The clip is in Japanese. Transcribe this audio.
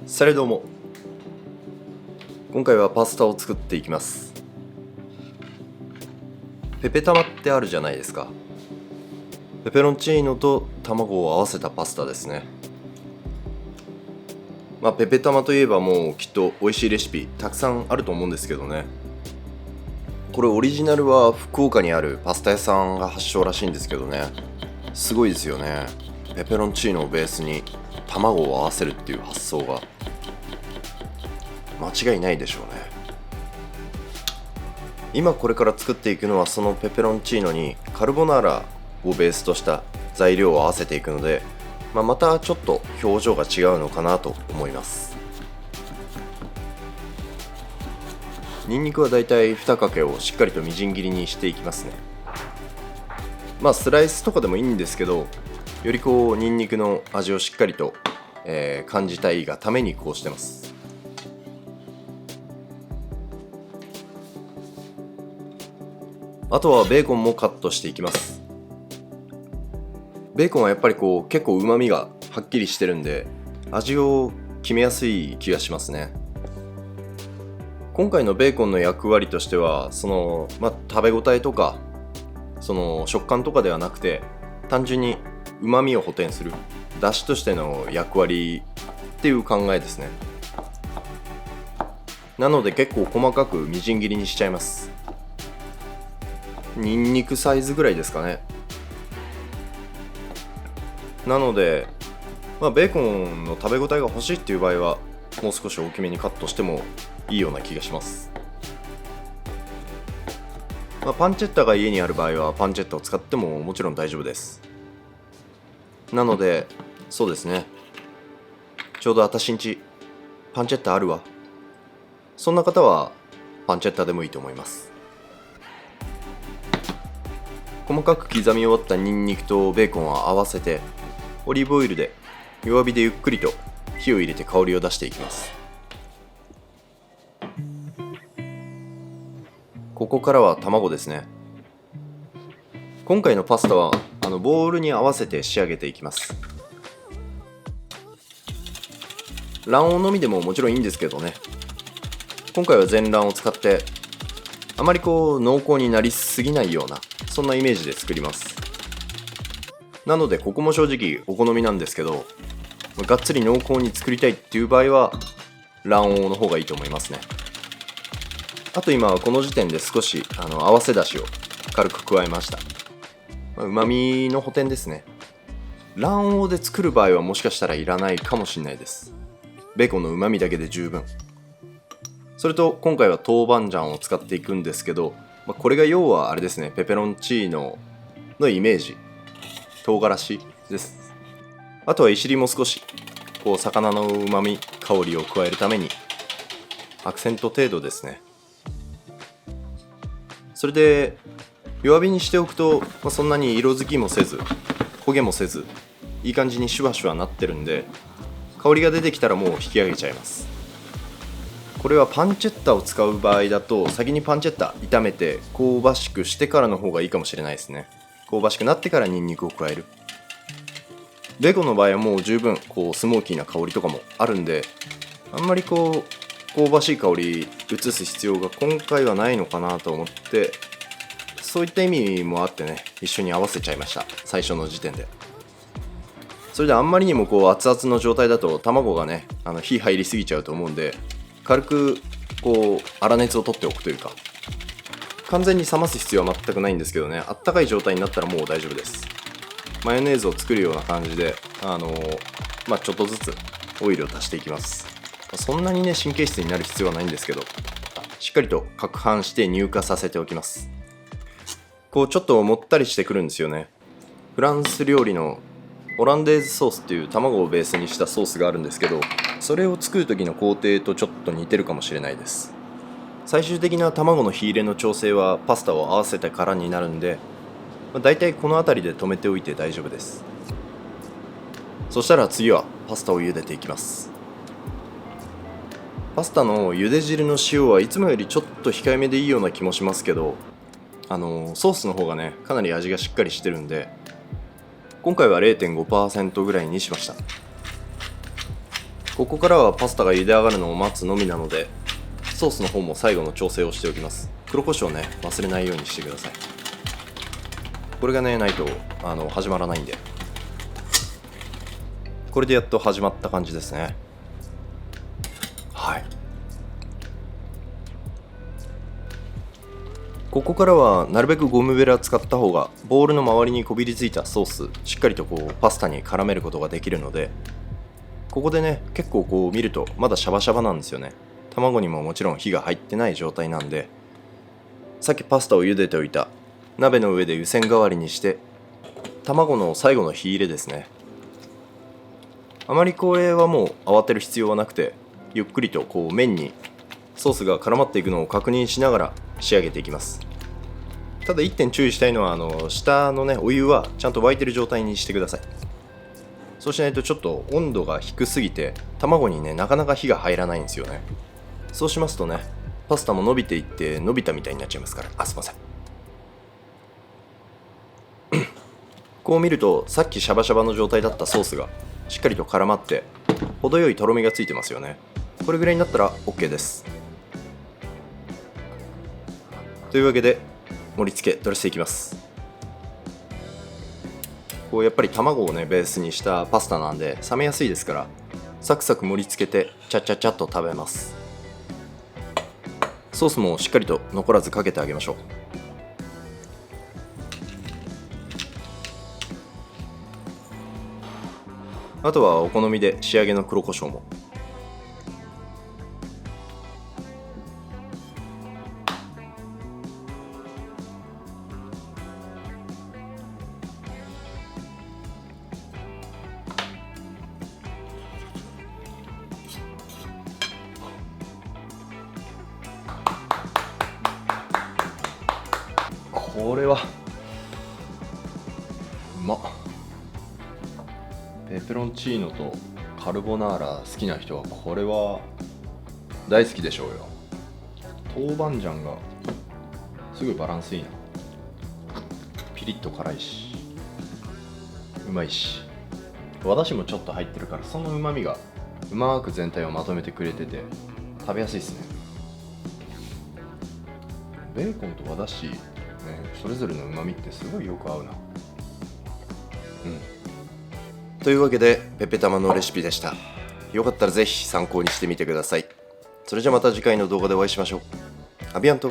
されどうも、今回はパスタを作っていきます。ペペ玉ってあるじゃないですか。ペペロンチーノと卵を合わせたパスタですね。ペペ玉といえばもうきっと美味しいレシピたくさんあると思うんですけどね。これオリジナルは福岡にあるパスタ屋さんが発祥らしいんですけどね、すごいですよね。ペペロンチーノをベースに卵を合わせるっていう発想が間違いないでしょうね。今これから作っていくのはそのペペロンチーノにカルボナーラをベースとした材料を合わせていくので、またちょっと表情が違うのかなと思います。ニンニクはだいたい2かけをしっかりとみじん切りにしていきますね。スライスとかでもいいんですけど、よりニンニクの味をしっかりと、感じたいがためにこうしてます。あとはベーコンもカットしていきます。ベーコンはやっぱり結構うまみがはっきりしてるんで味を決めやすい気がしますね。今回のベーコンの役割としては食べ応えとか食感とかではなくて、単純にうまみを補填する出汁としての役割っていう考えですね。なので結構細かくみじん切りにしちゃいます。ニンニクサイズぐらいですかね。なので、ベーコンの食べ応えが欲しいっていう場合はもう少し大きめにカットしてもいいような気がします。パンチェッタが家にある場合はパンチェッタを使ってももちろん大丈夫です。なのでそうですね、ちょうど私んちパンチェッタあるわ、そんな方はパンチェッタでもいいと思います。細かく刻み終わったニンニクとベーコンを合わせてオリーブオイルで弱火でゆっくりと火を入れて香りを出していきます。ここからは卵ですね。今回のパスタはボウルに合わせて仕上げていきます。卵黄のみでももちろんいいんですけどね、今回は全卵を使ってあまり濃厚になりすぎないようなそんなイメージで作ります。なのでここも正直お好みなんですけど、がっつり濃厚に作りたいっていう場合は卵黄の方がいいと思いますね。あと今この時点で少し合わせだしを軽く加えました。うまみの補填ですね。卵黄で作る場合はもしかしたらいらないかもしれないです。ベーコンのうまみだけで十分。それと今回は豆板醤を使っていくんですけど、これが要はあれですね、ペペロンチーノのイメージ、唐辛子です。あとはいしりも少し魚のうまみ香りを加えるためにアクセント程度ですね。それで弱火にしておくと、そんなに色づきもせず焦げもせずいい感じにシュワシュワなってるんで、香りが出てきたらもう引き上げちゃいます。これはパンチェッタを使う場合だと先にパンチェッタ炒めて香ばしくしてからの方がいいかもしれないですね。香ばしくなってからニンニクを加える。ベーコンの場合はもう十分スモーキーな香りとかもあるんで、あんまり香ばしい香り移す必要が今回はないのかなと思って、そういった意味もあってね、一緒に合わせちゃいました、最初の時点で。それであんまりにも熱々の状態だと卵がね火入りすぎちゃうと思うんで、軽く粗熱を取っておくというか、完全に冷ます必要は全くないんですけどね、あったかい状態になったらもう大丈夫です。マヨネーズを作るような感じでちょっとずつオイルを足していきます。そんなにね神経質になる必要はないんですけど、しっかりと攪拌して乳化させておきます。ちょっともったりしてくるんですよね。フランス料理のオランデーズソースっていう卵をベースにしたソースがあるんですけど、それを作る時の工程とちょっと似てるかもしれないです。最終的な卵の火入れの調整はパスタを合わせてからになるんで、だいたいこの辺りで止めておいて大丈夫です。そしたら次はパスタを茹でていきます。パスタの茹で汁の塩はいつもよりちょっと控えめでいいような気もしますけど、ソースの方がねかなり味がしっかりしてるんで、今回は 0.5% ぐらいにしました。ここからはパスタが茹で上がるのを待つのみなので、ソースの方も最後の調整をしておきます。黒胡椒ね、忘れないようにしてください。これがねないと始まらないんで。これでやっと始まった感じですね。はい。ここからはなるべくゴムベラ使った方がボウルの周りにこびりついたソースしっかりとパスタに絡めることができるので、ここでね結構見るとまだシャバシャバなんですよね。卵にももちろん火が入ってない状態なんで、さっきパスタを茹でておいた鍋の上で湯煎代わりにして卵の最後の火入れですね。あまりこれはもう慌てる必要はなくて、ゆっくりと麺にソースが絡まっていくのを確認しながら仕上げていきます。ただ一点注意したいのは下のねお湯はちゃんと沸いてる状態にしてください。そうしないとちょっと温度が低すぎて卵にねなかなか火が入らないんですよね。そうしますとねパスタも伸びていって伸びたみたいになっちゃいますから。すいません。こう見るとさっきシャバシャバの状態だったソースがしっかりと絡まって程よいとろみがついてますよね。これぐらいになったら OK です。というわけで盛り付けドレスしていきます。やっぱり卵をねベースにしたパスタなんで冷めやすいですから、サクサク盛り付けてチャチャチャっと食べます。ソースもしっかりと残らずかけてあげましょう。あとはお好みで仕上げの黒胡椒も。これはうまっ。ペペロンチーノとカルボナーラ好きな人はこれは大好きでしょうよ。豆板醤がすごいバランスいいな。ピリッと辛いしうまいし、和だしもちょっと入ってるからそのうまみがうまく全体をまとめてくれてて食べやすいですね。ベーコンと和だし、ね、それぞれのうまみってすごいよく合うな。というわけでペペ玉のレシピでした。よかったらぜひ参考にしてみてください。それじゃまた次回の動画でお会いしましょう。アビアント。